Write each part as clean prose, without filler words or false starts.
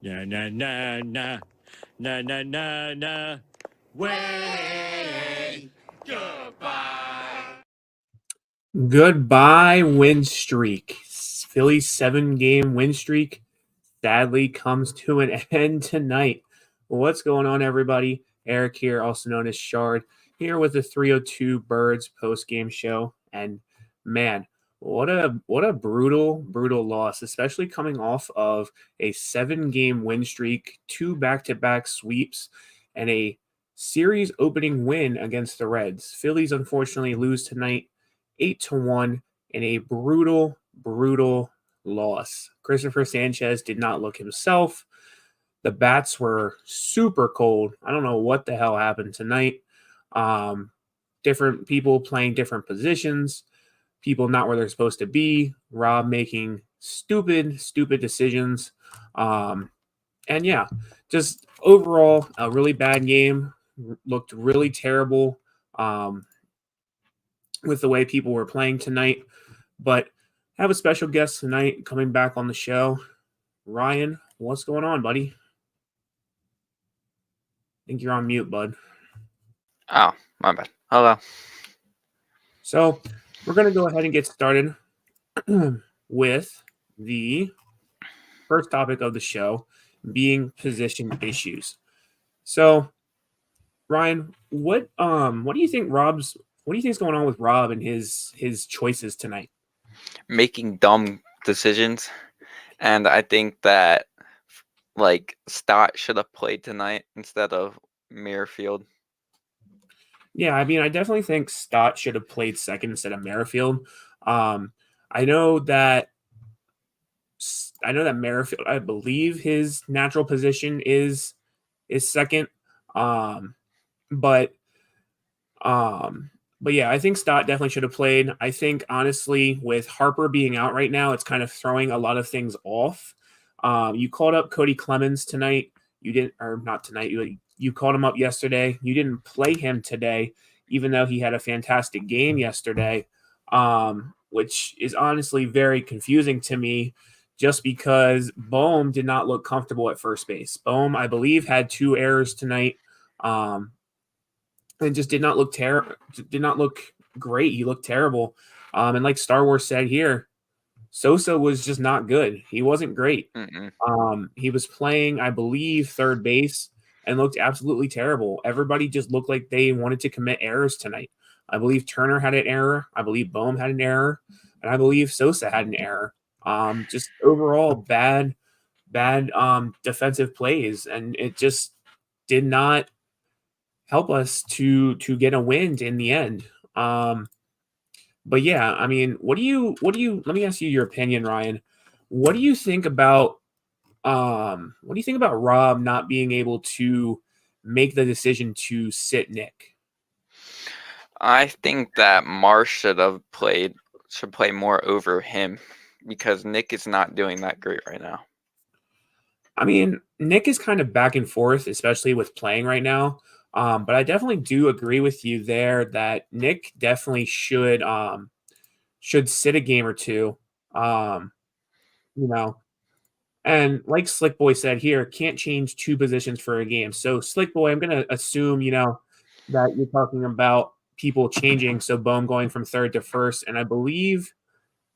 Na na na na na na na na. Winning. Goodbye. Goodbye, win streak. Philly's 7-game win streak sadly comes to an end tonight. What's going on, everybody? Eric here, also known as Shard, here with the 302 Birds post-game show. And man, what a brutal loss, especially coming off of a 7-game win streak, 2 back-to-back sweeps, and a series opening win against the Reds. Phillies unfortunately lose tonight 8-1 in a brutal loss. Christopher Sanchez did not look himself. The bats were super cold. I don't know what the hell happened tonight. Different people playing different positions, people not where they're supposed to be, Rob making stupid decisions. And yeah, just overall, a really bad game. Looked really terrible with the way people were playing tonight. But have a special guest tonight coming back on the show. Ryan, what's going on, buddy? I think you're on mute, bud. Oh, my bad. Hello. So we're going to go ahead and get started with the first topic of the show being position issues. So, Ryan, what do you think is going on with Rob and his choices tonight? Making dumb decisions. And I think that, Stott should have played tonight instead of Merrifield. Yeah, I mean, I definitely think Stott should have played second instead of Merrifield. I know that Merrifield, I believe his natural position is second. But yeah, I think Stott definitely should have played. I think honestly, with Harper being out right now, it's kind of throwing a lot of things off. You called up Cody Clemens tonight. You didn't, or not tonight. You called him up yesterday. You didn't play him today, even though he had a fantastic game yesterday, which is honestly very confusing to me. Just because Bohm did not look comfortable at first base. Bohm, I believe, had 2 errors tonight. And just did not look great. He looked terrible. And like Star Wars said here, Sosa was just not good. He wasn't great. He was playing, I believe, third base and looked absolutely terrible. Everybody just looked like they wanted to commit errors tonight. I believe Turner had an error. I believe Bohm had an error. And I believe Sosa had an error. Just overall bad defensive plays. And it just did not help us to get a win in the end. But yeah, I mean, what do you let me ask you your opinion, Ryan. What do you think about Rob not being able to make the decision to sit Nick? I think that Marsh should play more over him because Nick is not doing that great right now. I mean, Nick is kind of back and forth, especially with playing right now. But I definitely do agree with you there that Nick definitely should sit a game or two. You know, and like Slick Boy said here, can't change 2 positions for a game. So Slick Boy, I'm gonna assume that you're talking about people changing. So Bohm going from third to first, and I believe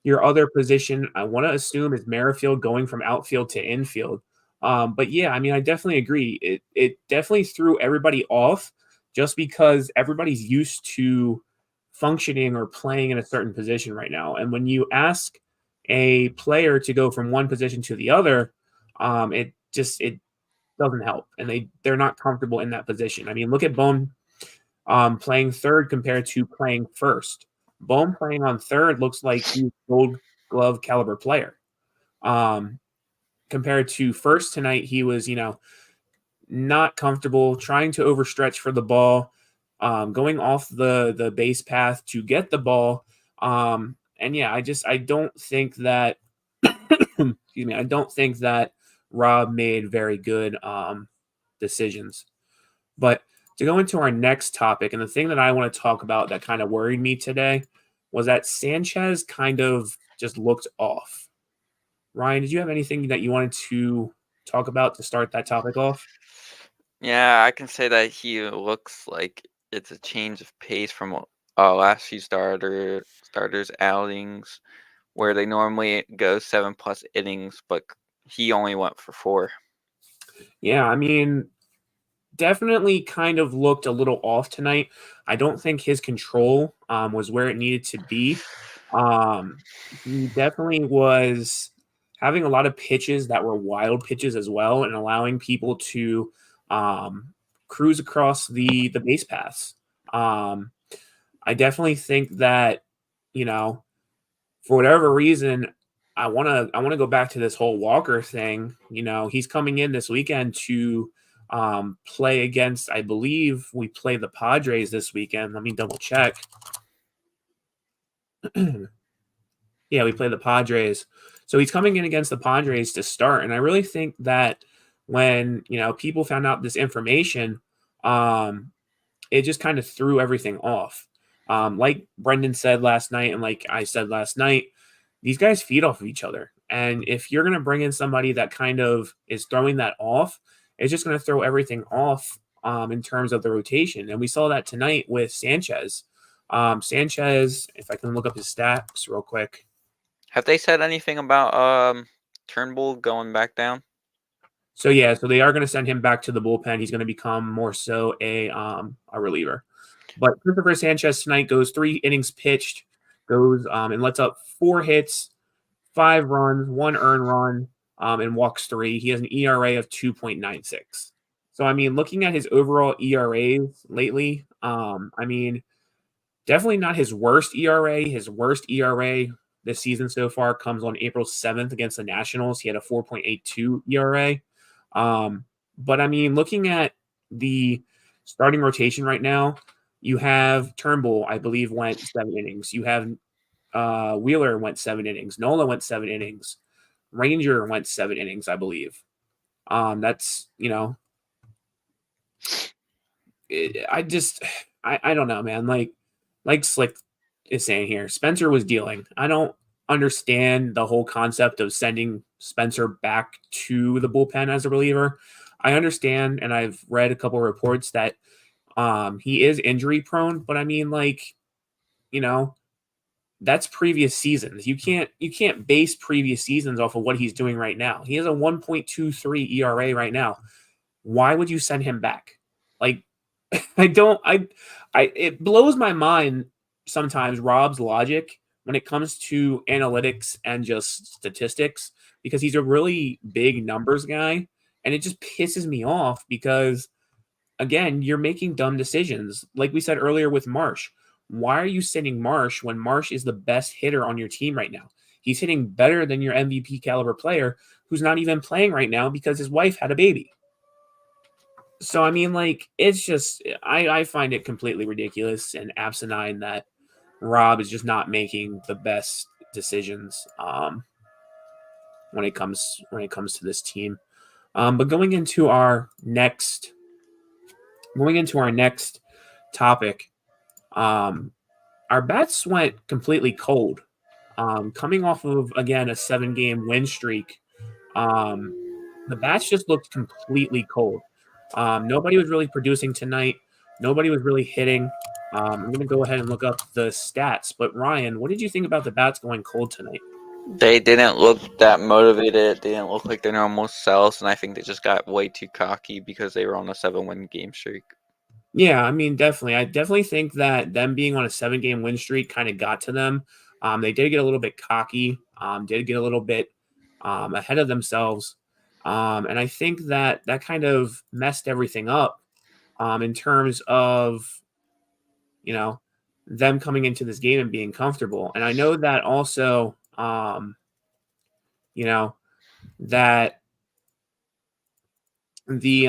your other position, I want to assume, is Merrifield going from outfield to infield. But yeah, I mean, I definitely agree. It definitely threw everybody off just because everybody's used to functioning or playing in a certain position right now. And when you ask a player to go from one position to the other, it doesn't help, and they're not comfortable in that position. I mean, look at Bohm playing third compared to playing first. Bohm playing on third looks like he's a Gold Glove caliber player. Compared to first tonight, he was, not comfortable, trying to overstretch for the ball, going off the base path to get the ball. And yeah, I don't think that excuse me, I don't think that Rob made very good decisions. But to go into our next topic, and the thing that I want to talk about that kind of worried me today was that Sanchez kind of just looked off. Ryan, did you have anything that you wanted to talk about to start that topic off? Yeah, I can say that he looks like it's a change of pace from last few starters outings, where they normally go 7+ innings, but he only went for 4. Yeah, I mean, definitely kind of looked a little off tonight. I don't think his control was where it needed to be. He definitely was having a lot of pitches that were wild pitches as well, and allowing people to um, cruise across the base paths. Um, I definitely think that, you know, for whatever reason, I wanna go back to this whole Walker thing. You know, he's coming in this weekend to play against. I believe we play the Padres this weekend. Let me double check. Yeah, we play the Padres. So he's coming in against the Padres to start, and I really think that when people found out this information, um, it just kind of threw everything off. Like Brendan said last night, and like I said last night, these guys feed off of each other. And if you're going to bring in somebody that kind of is throwing that off, it's just going to throw everything off in terms of the rotation. And we saw that tonight with Sanchez. Sanchez, if I can look up his stats real quick. Have they said anything about Turnbull going back down? So yeah, so they are going to send him back to the bullpen. He's going to become more so a reliever. But Christopher Sanchez tonight goes 3 innings pitched, goes and lets up 4 hits, 5 runs, 1 earned run, and walks 3. He has an ERA of 2.96. So I mean, looking at his overall ERAs lately, I mean, definitely not his worst ERA. His worst ERA this season so far comes on April 7th against the Nationals. He had a 4.82 ERA. But I mean, looking at the starting rotation right now, you have Turnbull, I believe, went 7 innings. You have Wheeler went 7 innings. Nola went 7 innings. Ranger went 7 innings, I believe. That's I don't know, man. Like Slick is saying here, Spencer was dealing. I don't understand the whole concept of sending Spencer back to the bullpen as a reliever. I understand, and I've read a couple of reports that he is injury prone, but I mean, you know, that's previous seasons. You can't base previous seasons off of what he's doing right now. He has a 1.23 ERA right now. Why would you send him back? Like, I don't I it blows my mind sometimes Rob's logic when it comes to analytics and just statistics, because he's a really big numbers guy, and it just pisses me off because again, you're making dumb decisions. Like we said earlier with Marsh. Why are you sending Marsh when Marsh is the best hitter on your team right now? He's hitting better than your MVP caliber player who's not even playing right now because his wife had a baby. So, I mean, it's just, I find it completely ridiculous and asinine that Rob is just not making the best decisions when it comes to this team. But going into our next topic, our bats went completely cold. Coming off of, again, a 7-game win streak, the bats just looked completely cold. Nobody was really producing tonight. Nobody was really hitting. I'm going to go ahead and look up the stats. But Ryan, what did you think about the bats going cold tonight? They didn't look that motivated. They didn't look like their normal selves, and I think they just got way too cocky because they were on a 7-win game streak. Yeah, I mean, definitely. I definitely think that them being on a 7-game win streak kind of got to them. They did get a little bit cocky, did get a little bit ahead of themselves. And I think that kind of messed everything up in terms of, them coming into this game and being comfortable. And I know that also, that the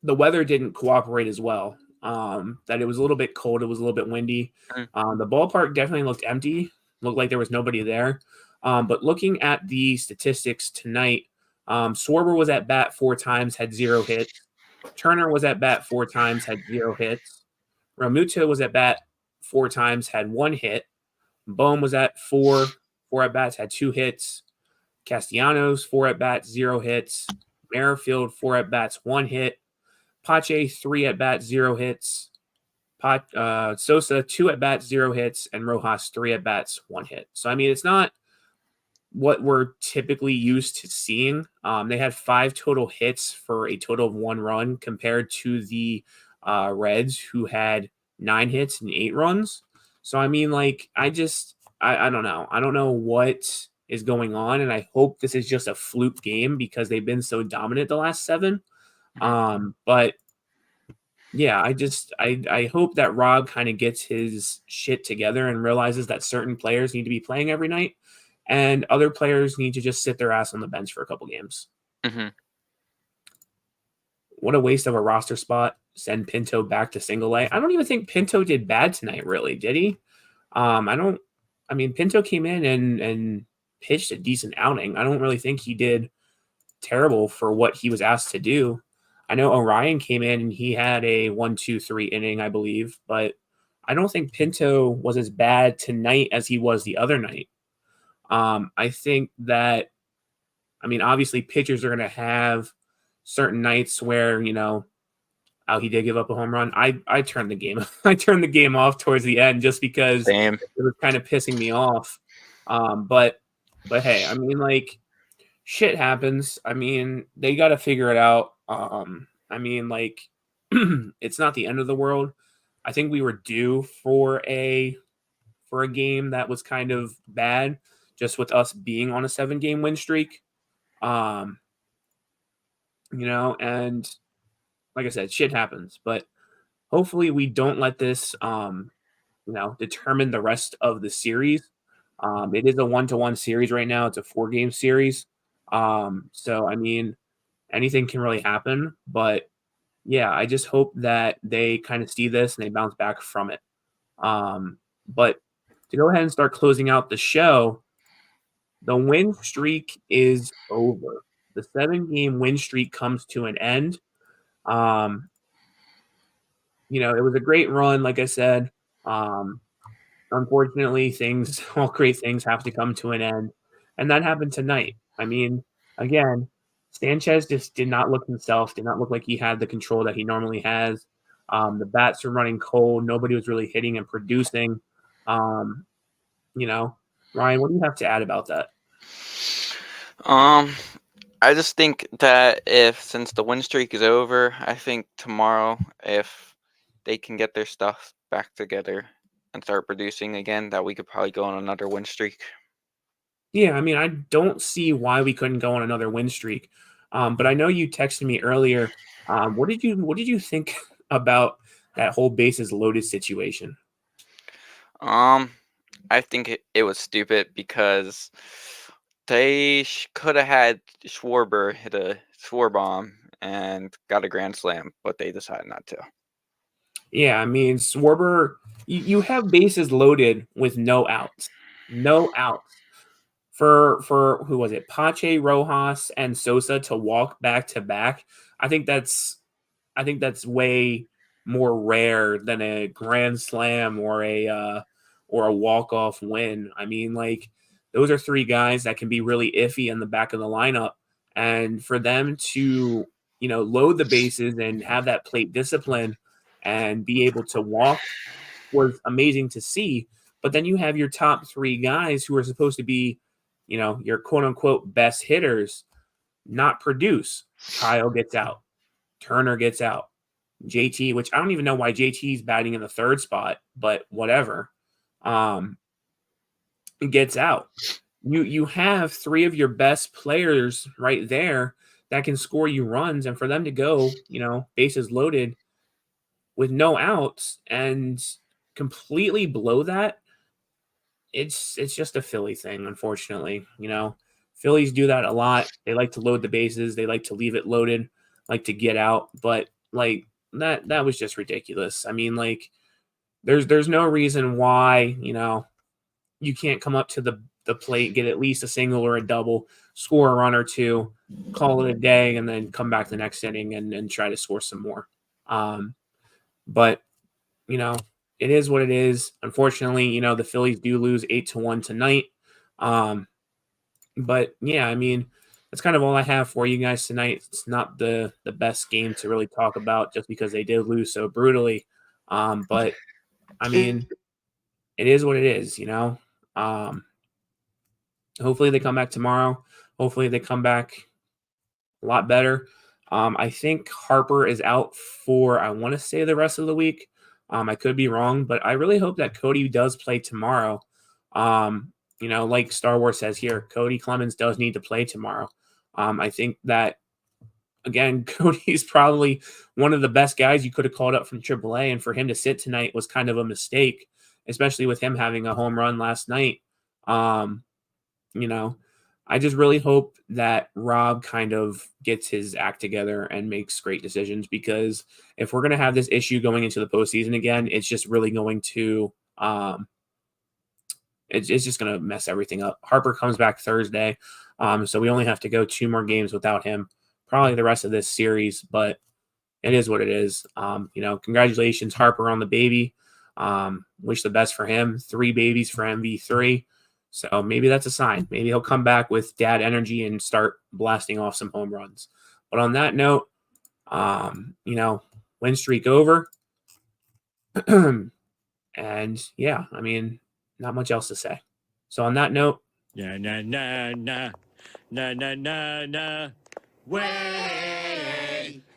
weather didn't cooperate as well. That it was a little bit cold. It was a little bit windy. The ballpark definitely looked empty. Looked like there was nobody there. But looking at the statistics tonight, Swarber was at bat 4 times, had 0 hits. Turner was at bat 4 times, had 0 hits. Ramuto was at bat 4 times, had 1 hit. Bohm was at 4 at bats, had 2 hits. Castellanos, 4 at-bats, 0 hits. Merrifield, 4 at-bats, 1 hit. Pache, 3 at-bats, 0 hits. Sosa, 2 at-bats, 0 hits. And Rojas, 3 at-bats, 1 hit. So, I mean, it's not what we're typically used to seeing. They had 5 total hits for a total of 1 run compared to the Reds, who had 9 hits and 8 runs. So, I mean, like, I don't know. I don't know what is going on, and I hope this is just a fluke game because they've been so dominant the last 7. But yeah, I hope that Rob kind of gets his shit together and realizes that certain players need to be playing every night and other players need to just sit their ass on the bench for a couple games. What a waste of a roster spot. Send Pinto back to single A. I don't even think Pinto did bad tonight, really, did he? Pinto came in and pitched a decent outing. I don't really think he did terrible for what he was asked to do. I know Orion came in and he had a 1-2-3 inning, I believe, but I don't think Pinto was as bad tonight as he was the other night. I think that, obviously pitchers are going to have certain nights where, he did give up a home run. I turned the game. I turned the game off towards the end just because Same. it was kind of pissing me off. But hey, shit happens. They got to figure it out. It's not the end of the world. I think we were due for a game that was kind of bad, just with us being on a 7-game win streak. And like I said, shit happens, but hopefully we don't let this, determine the rest of the series. It is a 1-1 series right now. It's a 4-game series. So, anything can really happen, but yeah, I just hope that they kind of see this and they bounce back from it. But to go ahead and start closing out the show, the win streak is over. The 7-game win streak comes to an end. It was a great run, like I said. Unfortunately, all great things have to come to an end. And that happened tonight. Again, Sanchez just did not look himself, did not look like he had the control that he normally has. The bats were running cold. Nobody was really hitting and producing. Ryan, what do you have to add about that? I just think that since the win streak is over, I think tomorrow, if they can get their stuff back together and start producing again, that we could probably go on another win streak. Yeah, I don't see why we couldn't go on another win streak. But I know you texted me earlier. What did you think about that whole bases loaded situation? I think it was stupid because they could have had Schwarber hit a Schwar bomb and got a grand slam, but they decided not to. Yeah, Schwarber, you have bases loaded with no outs. No outs. For who was it? Pache, Rojas, and Sosa to walk back to back. I think that's way more rare than a grand slam or a walk-off win. Those are 3 guys that can be really iffy in the back of the lineup. And for them to, load the bases and have that plate discipline and be able to walk was amazing to see. But then you have your top 3 guys who are supposed to be, your quote-unquote best hitters not produce. Kyle gets out. Turner gets out. JT, which I don't even know why JT's batting in the 3rd spot, but whatever, gets out. You have 3 of your best players right there that can score you runs, and for them to go, bases loaded with no outs and completely blow that, it's just a Philly thing, unfortunately. Phillies do that a lot. They like to load the bases. They like to leave it loaded, like to get out, but that was just ridiculous. There's no reason why, you can't come up to the plate, get at least a single or a double, score a run or 2, call it a day, and then come back the next inning and try to score some more. But, it is what it is. Unfortunately, the Phillies do lose 8-1 tonight. But yeah, I mean, that's kind of all I have for you guys tonight. It's not the best game to really talk about just because they did lose so brutally. But I mean, it is what it is, you know. Hopefully they come back tomorrow. Hopefully they come back a lot better. I think Harper is out for, I want to say, the rest of the week. I could be wrong, but I really hope that Cody does play tomorrow. You know, like Star Wars says here, Cody Clemens does need to play tomorrow. I think that, again, Cody's probably one of the best guys you could have called up from AAA, and for him to sit tonight was kind of a mistake, especially with him having a home run last night. You know, I just really hope that Rob kind of gets his act together and makes great decisions, because if we're going to have this issue going into the postseason again, it's just really going to it's just going to mess everything up. Harper comes back Thursday, so we only have to go 2 more games without him, probably the rest of this series, but it is what it is. You know, congratulations, Harper, on the baby. Wish the best for him. 3 babies for MV3. So maybe that's a sign. Maybe he'll come back with dad energy and start blasting off some home runs. But on that note, you know, win streak over. And yeah, I mean, not much else to say. So on that note, Na na na na na na na na. Way.